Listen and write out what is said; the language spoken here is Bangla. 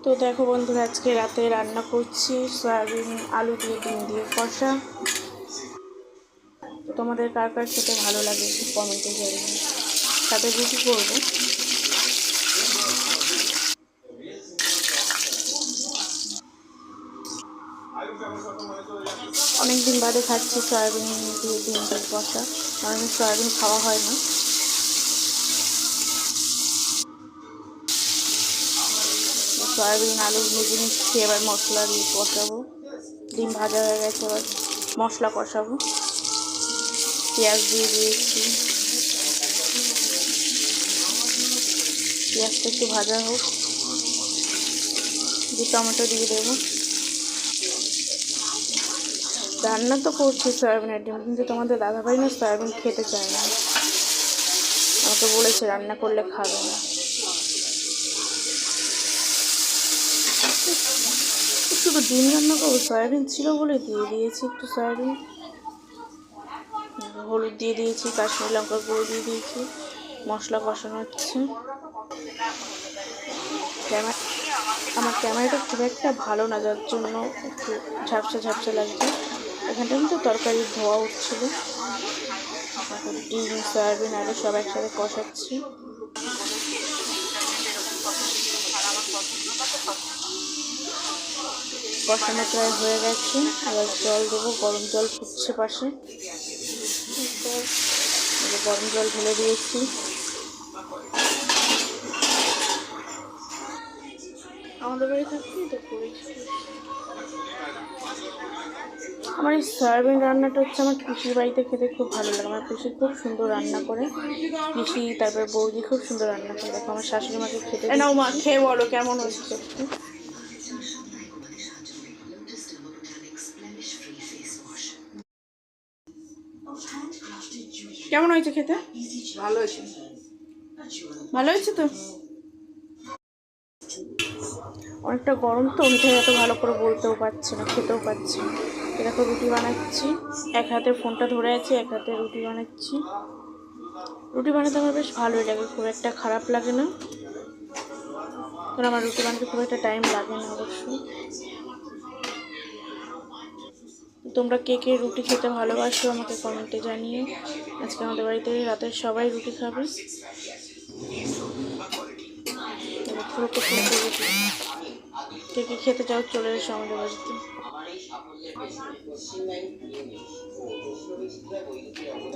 তো দেখো বন্ধুরা, আজকে রাতে রান্না করছি সয়াবিন আলু দিয়ে ডিম দিয়ে কষা। তো তোমাদের কার কার খেতে ভালো লাগে একটু কমেন্টে জানিও। সাথে রুটি করবো। অনেকদিন বাদে খাচ্ছি সয়াবিন দিয়ে ডিম দিয়ে কষা, কারণ সয়াবিন খাওয়া হয় না। সয়াবিন আলু ভেজে নিচ্ছি, এবার মশলা দিয়ে কষাবো। ডিম ভাজা হয়ে গেছে, এবার মশলা কষাবো। পেঁয়াজ দিয়ে দিয়েছি, পেঁয়াজটা একটু ভাজা হোক, দিয়ে টমেটো দিয়ে দেবো। রান্না তো করছি সয়াবিনের ডিম, কিন্তু তোমাদের দাদাভাই না সয়াবিন খেতে চায় না, আমাকে বলেছে রান্না করলে খাবে না। শুধু ডিম রান্না করবো, সয়াবিন ছিল বলে দিয়ে দিয়েছি একটু সয়াবিন। হলুদ দিয়ে দিয়েছি, কাশ্মীরি লঙ্কার গুঁড়ো দিয়ে দিয়েছি, মশলা কষানো হচ্ছে। আমার ক্যামেরাটা খুব একটা ভালো না, যার জন্য একটু ঝাপসা ঝাপসা লাগছে। এখানটা কিন্তু তরকারি ধোয়া উঠছিল। এখন ডিম সয়াবিন আলু সব একসাথে কষাচ্ছি। কষানো প্রায় হয়ে গেছে, এবার জল দেবো। গরম জল ফুটছে পাশে, গরম জল ঢেলে দিয়েছি। আমাদের বাড়ি থাকতেই তো করেছি। আমার এই সয়াবিন রান্নাটা হচ্ছে আমার পিসির বাড়িতে খেতে খুব ভালো লাগে। আমার পিসি খুব সুন্দর রান্না করে, পিসি তারপর বৌদি খুব সুন্দর রান্না করে। দেখো আমার শাশুড়ি মাকে খেতে নাও, মা খেয়ে বলো কেমন হচ্ছে। কেমন হয়েছে খেতে? ভালো হয়েছে। ভালো হয়েছে তো। অনেকটা গরম তো, মিঠাই এত ভালো করে বলতেও পারছি না, খেতেও পারছি না। এরকম রুটি বানাচ্ছি, এক হাতে ফোনটা ধরে আছি, এক হাতে রুটি বানাচ্ছি। রুটি বানাতে আমার বেশ ভালোই লাগে, খুব একটা খারাপ লাগে না, কারণ আমার রুটি বানাতে খুব একটা টাইম লাগে না অবশ্যই। তোমরা কে কে রুটি খেতে ভালোবাসো আমাকে কমেন্টে জানিও। আজকে আমাদের বাড়িতে রাতের সবাই রুটি খাবে। রুটি কে কে খেতে চাও চলে এসো আমাদের বাড়িতে। তো